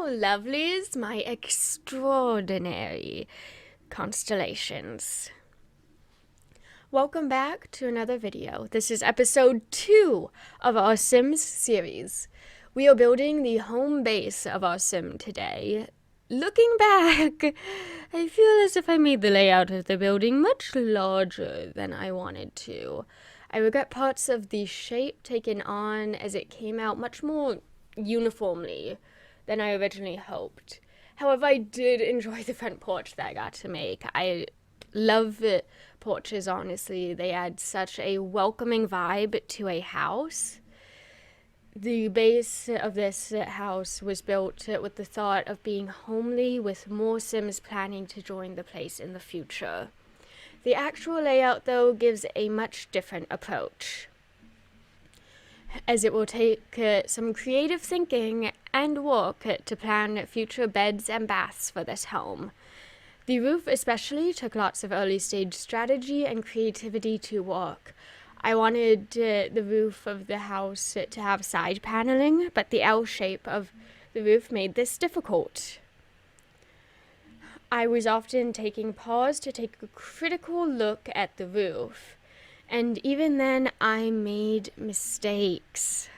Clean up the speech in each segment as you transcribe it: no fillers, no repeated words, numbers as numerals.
lovelies, my extraordinary constellations. Welcome back to another video. This is episode 2 of our Sims series. We are building the home base of our sim today. Looking back, I feel as if I made the layout of the building much larger than I wanted to. I regret parts of the shape taken on as it came out much more uniformly than I originally hoped. However, I did enjoy the front porch that I got to make. I love porches, honestly. They add such a welcoming vibe to a house. The base of this house was built with the thought of being homely, with more Sims planning to join the place in the future. The actual layout, though, gives a much different approach, as it will take some creative thinking and work to plan future beds and baths for this home. The roof especially took lots of early stage strategy and creativity to work. I wanted the roof of the house to have side paneling, but the L shape of the roof made this difficult. I was often taking pause to take a critical look at the roof. And even then, I made mistakes.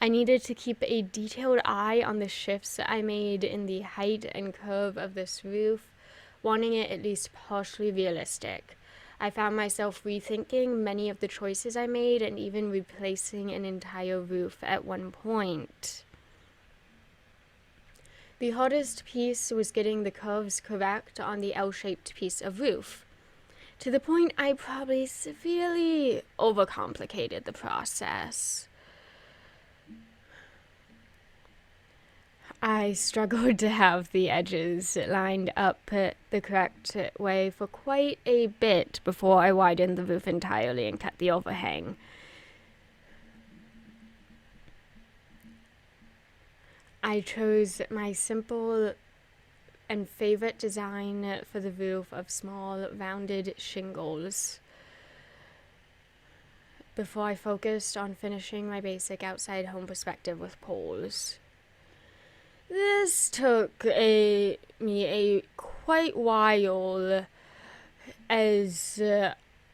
I needed to keep a detailed eye on the shifts I made in the height and curve of this roof, wanting it at least partially realistic. I found myself rethinking many of the choices I made and even replacing an entire roof at one point. The hardest piece was getting the curves correct on the L-shaped piece of roof, to the point I probably severely overcomplicated the process. I struggled to have the edges lined up the correct way for quite a bit before I widened the roof entirely and cut the overhang. I chose my simple and favorite design for the roof of small rounded shingles before I focused on finishing my basic outside home perspective with poles. This took me a quite while, as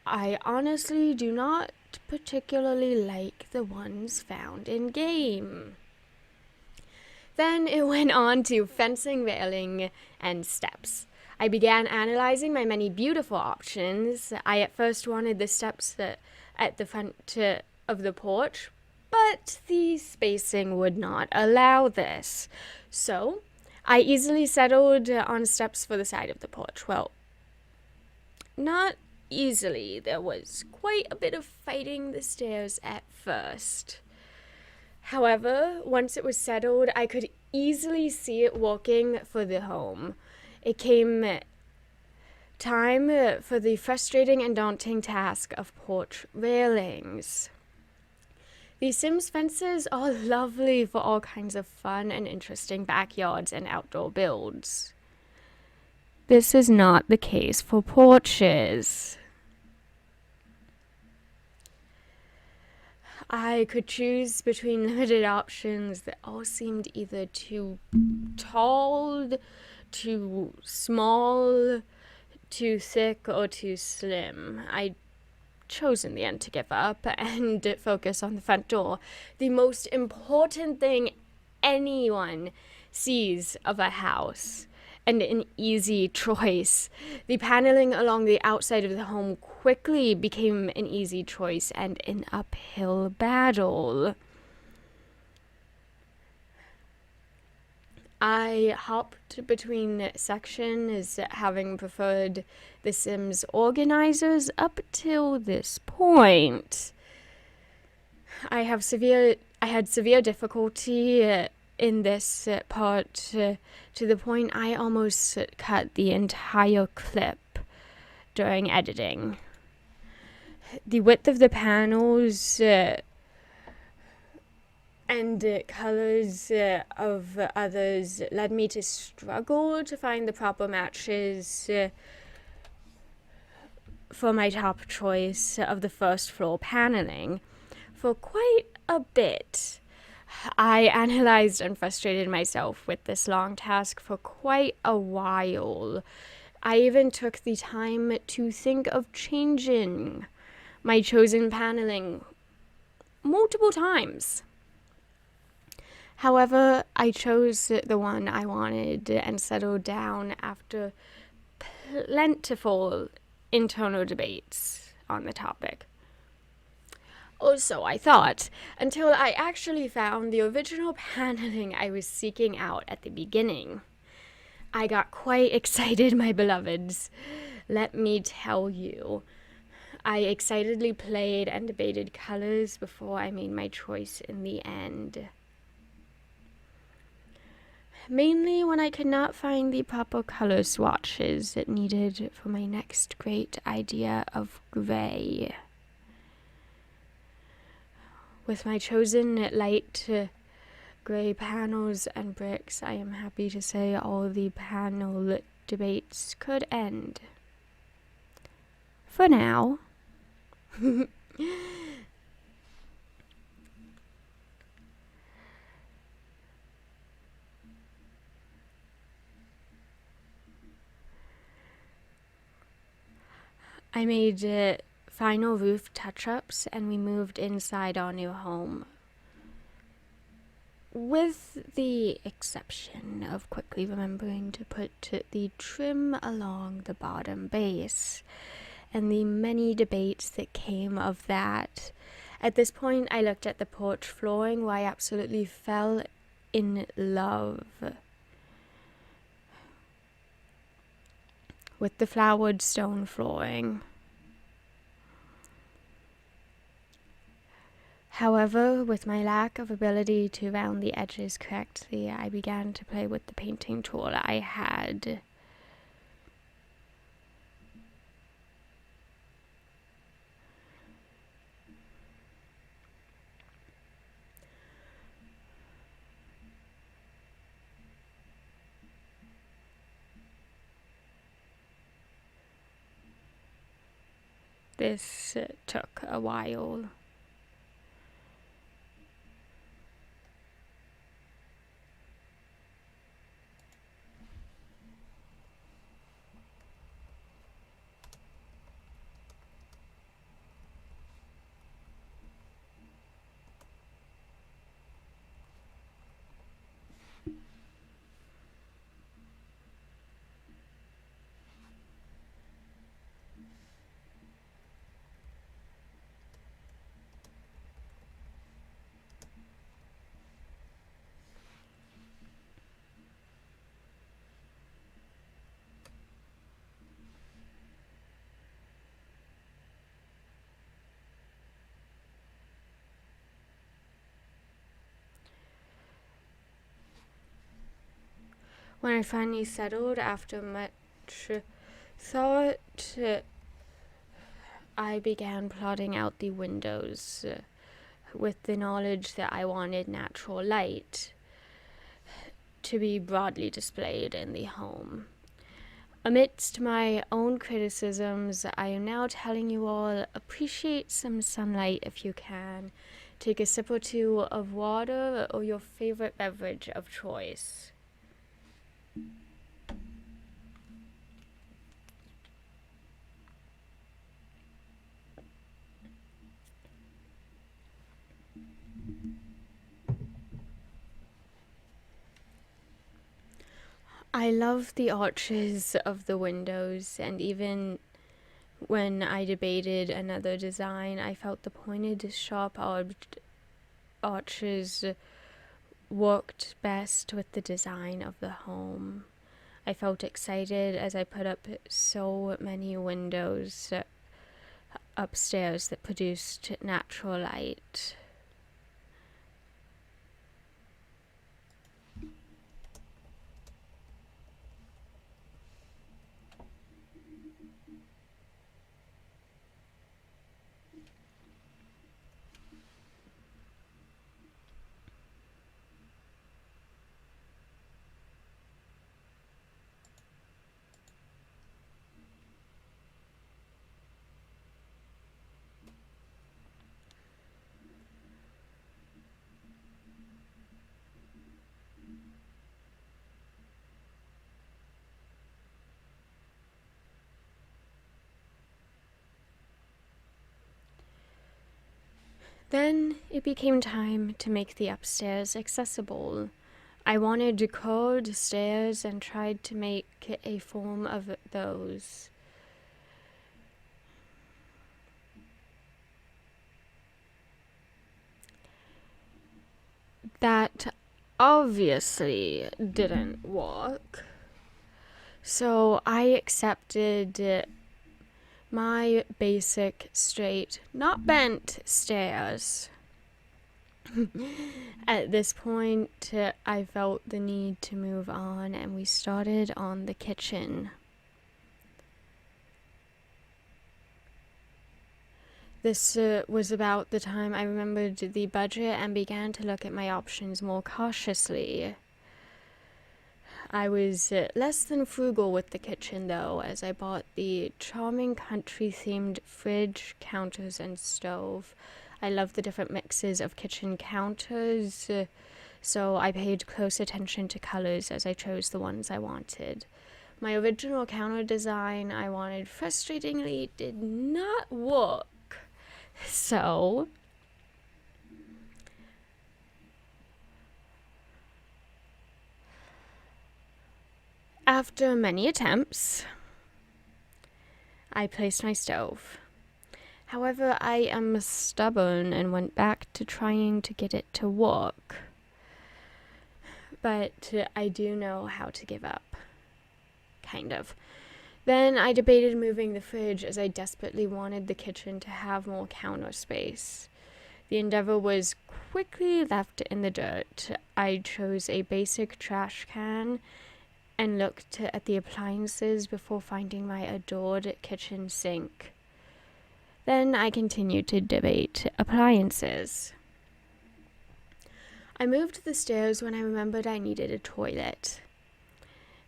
I honestly do not particularly like the ones found in game. Then it went on to fencing, railing, and steps. I began analyzing my many beautiful options. I at first wanted the steps at the front of the porch, but the spacing would not allow this. So I easily settled on steps for the side of the porch. Well, not easily. There was quite a bit of fighting the stairs at first. However, once it was settled, I could easily see it working for the home. It came time for the frustrating and daunting task of porch railings. The Sims fences are lovely for all kinds of fun and interesting backyards and outdoor builds. This is not the case for porches. I could choose between limited options that all seemed either too tall, too small, too thick, or too slim. I chose in the end to give up and focus on the front door. The most important thing anyone sees of a house, and an easy choice. The paneling along the outside of the home quickly became an easy choice and an uphill battle. I hopped between sections, having preferred the Sims organizers up till this point. I had severe difficulty in this part to the point I almost cut the entire clip during editing. The width of the panels and colors of others led me to struggle to find the proper matches for my top choice of the first floor paneling for quite a bit. I analyzed and frustrated myself with this long task for quite a while. I even took the time to think of changing my chosen paneling multiple times. However, I chose the one I wanted and settled down after plentiful internal debates on the topic. Also, I thought, until I actually found the original paneling I was seeking out at the beginning. I got quite excited, my beloveds. Let me tell you. I excitedly played and debated colors before I made my choice in the end. Mainly when I could not find the proper color swatches needed for my next great idea of gray. With my chosen light gray panels and bricks, I am happy to say all the panel debates could end. For now. I made final roof touch-ups and we moved inside our new home. With the exception of quickly remembering to put the trim along the bottom base and the many debates that came of that. At this point, I looked at the porch flooring where I absolutely fell in love with the flowered stone flooring. However, with my lack of ability to round the edges correctly, I began to play with the painting tool I had. This took a while. When I finally settled after much thought, I began plotting out the windows with the knowledge that I wanted natural light to be broadly displayed in the home. Amidst my own criticisms, I am now telling you all, appreciate some sunlight if you can. Take a sip or two of water or your favorite beverage of choice. I love the arches of the windows, and even when I debated another design, I felt the pointed, sharp arches worked best with the design of the home. I felt excited as I put up so many windows upstairs that produced natural light. Then it became time to make the upstairs accessible. I wanted curved stairs and tried to make a form of those. That obviously didn't work. So I accepted my basic, straight, not bent stairs. At this point, I felt the need to move on, and we started on the kitchen. This was about the time I remembered the budget and began to look at my options more cautiously. I was less than frugal with the kitchen, though, as I bought the charming country-themed fridge, counters, and stove. I love the different mixes of kitchen counters, so I paid close attention to colors as I chose the ones I wanted. My original counter design I wanted frustratingly did not work. So after many attempts, I placed my stove. However, I am stubborn and went back to trying to get it to work. But I do know how to give up. Kind of. Then I debated moving the fridge as I desperately wanted the kitchen to have more counter space. The endeavor was quickly left in the dirt. I chose a basic trash can and looked at the appliances before finding my adored kitchen sink. Then I continued to debate appliances. I moved the stairs when I remembered I needed a toilet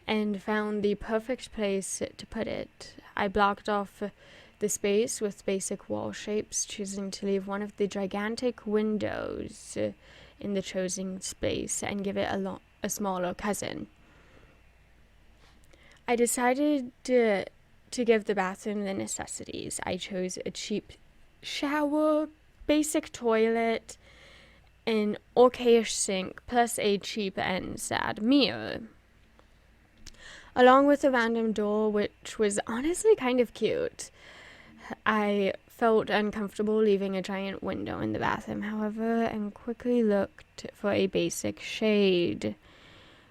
and found the perfect place to put it. I blocked off the space with basic wall shapes, choosing to leave one of the gigantic windows in the chosen space and give it a smaller cousin. I decided to give the bathroom the necessities. I chose a cheap shower, basic toilet, an okayish sink, plus a cheap and sad mirror, along with a random door, which was honestly kind of cute. I felt uncomfortable leaving a giant window in the bathroom, however, and quickly looked for a basic shade,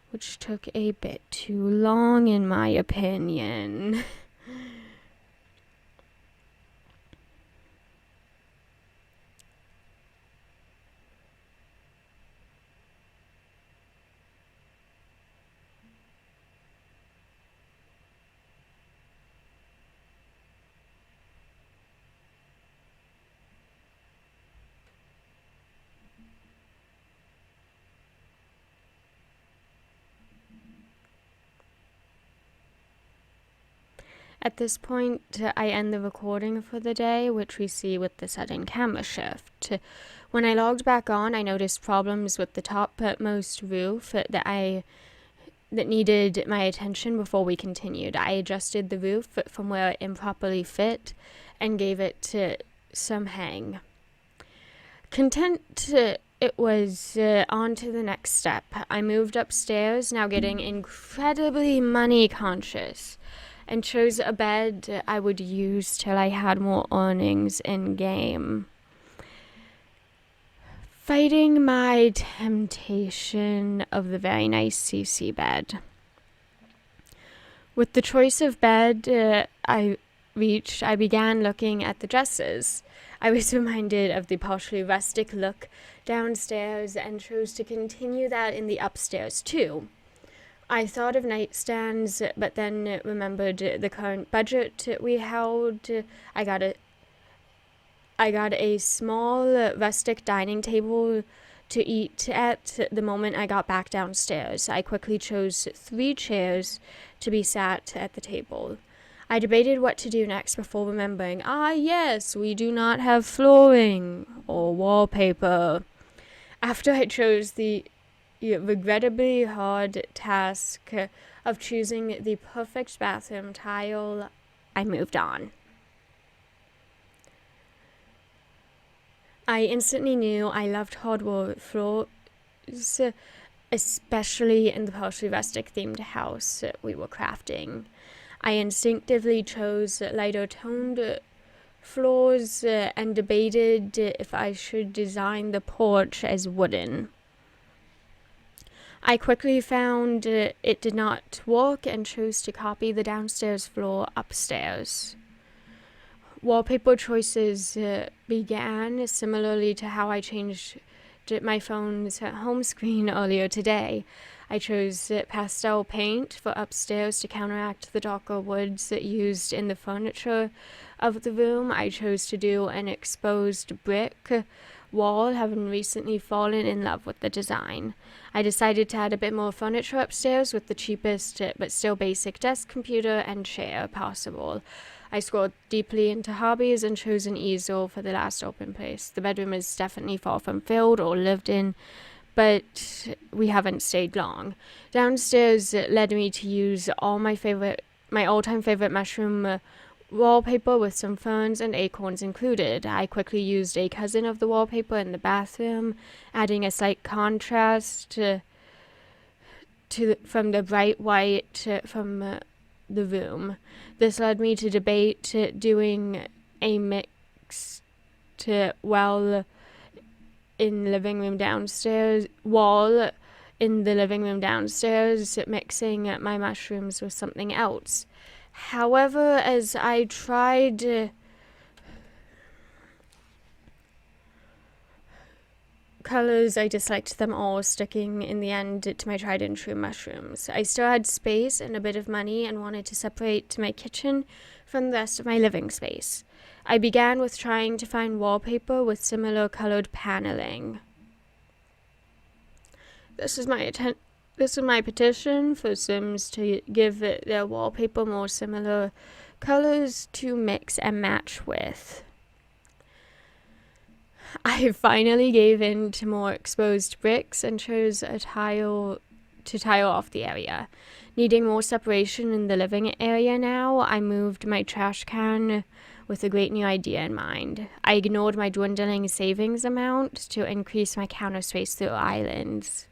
which took a bit too long in my opinion. At this point, I end the recording for the day, which we see with the sudden camera shift. When I logged back on, I noticed problems with the topmost roof that needed my attention before we continued. I adjusted the roof from where it improperly fit and gave it some hang. Content it was on to the next step. I moved upstairs, now getting incredibly money conscious, and chose a bed I would use till I had more earnings in game. Fighting my temptation of the very nice CC bed. With the choice of bed I began looking at the dresses. I was reminded of the partially rustic look downstairs and chose to continue that in the upstairs too. I thought of nightstands, but then remembered the current budget we held. I got a small rustic dining table to eat at the moment I got back downstairs. I quickly chose 3 chairs to be sat at the table. I debated what to do next before remembering, yes, we do not have flooring or wallpaper. After I chose the regrettably hard task of choosing the perfect bathroom tile, I moved on. I instantly knew I loved hardwood floors, especially in the partially rustic themed house we were crafting. I instinctively chose lighter toned floors and debated if I should design the porch as wooden. I quickly found it did not work and chose to copy the downstairs floor upstairs. Wallpaper choices began similarly to how I changed my phone's home screen earlier today. I chose pastel paint for upstairs to counteract the darker woods used in the furniture of the room. I chose to do an exposed brick wall, having recently fallen in love with the design. I decided to add a bit more furniture upstairs with the cheapest but still basic desk, computer, and chair possible. I scrolled deeply into hobbies and chose an easel for the last open place. The bedroom is definitely far from filled or lived in, but we haven't stayed long. Downstairs led me to use my all-time favorite mushroom wallpaper with some ferns and acorns included. I quickly used a cousin of the wallpaper in the bathroom, adding a slight contrast from the bright white from the room. This led me to debate doing a mixed wall in the living room downstairs, mixing my mushrooms with something else. However, as I tried colors, I disliked them all, sticking in the end to my tried and true mushrooms. I still had space and a bit of money and wanted to separate my kitchen from the rest of my living space. I began with trying to find wallpaper with similar colored paneling. This is my petition for Sims to give their wallpaper more similar colors to mix and match with. I finally gave in to more exposed bricks and chose to tile off the area. Needing more separation in the living area now, I moved my trash can with a great new idea in mind. I ignored my dwindling savings amount to increase my counter space through islands.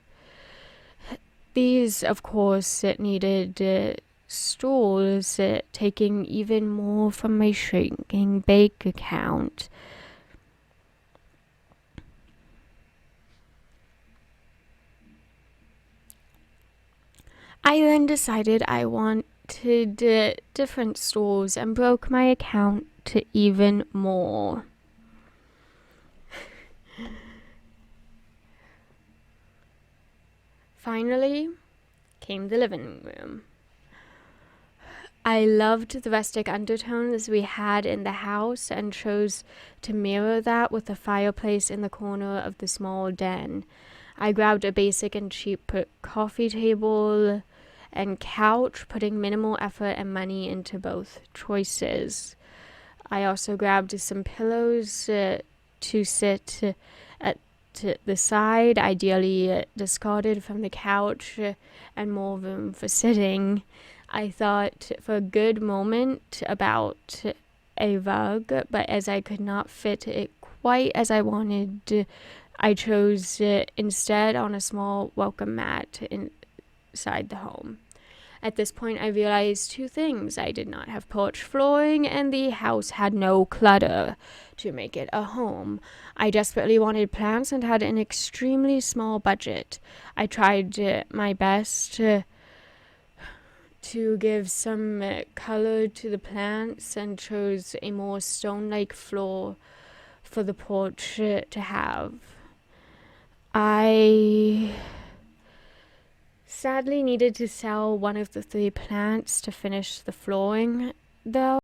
These, of course, needed stools, taking even more from my shrinking bank account. I then decided I wanted different stools and broke my account to even more. Finally came the living room. I loved the rustic undertones we had in the house and chose to mirror that with a fireplace in the corner of the small den. I grabbed a basic and cheap coffee table and couch, putting minimal effort and money into both choices. I also grabbed some pillows to sit at the side, ideally discarded from the couch, and more room for sitting. I thought for a good moment about a rug, but as I could not fit it quite as I wanted, I chose instead on a small welcome mat inside the home. At this point, I realized two things. I did not have porch flooring, and the house had no clutter to make it a home. I desperately wanted plants and had an extremely small budget. I tried my best to give some color to the plants and chose a more stone-like floor for the porch to have. I sadly needed to sell one of the 3 plants to finish the flooring, though.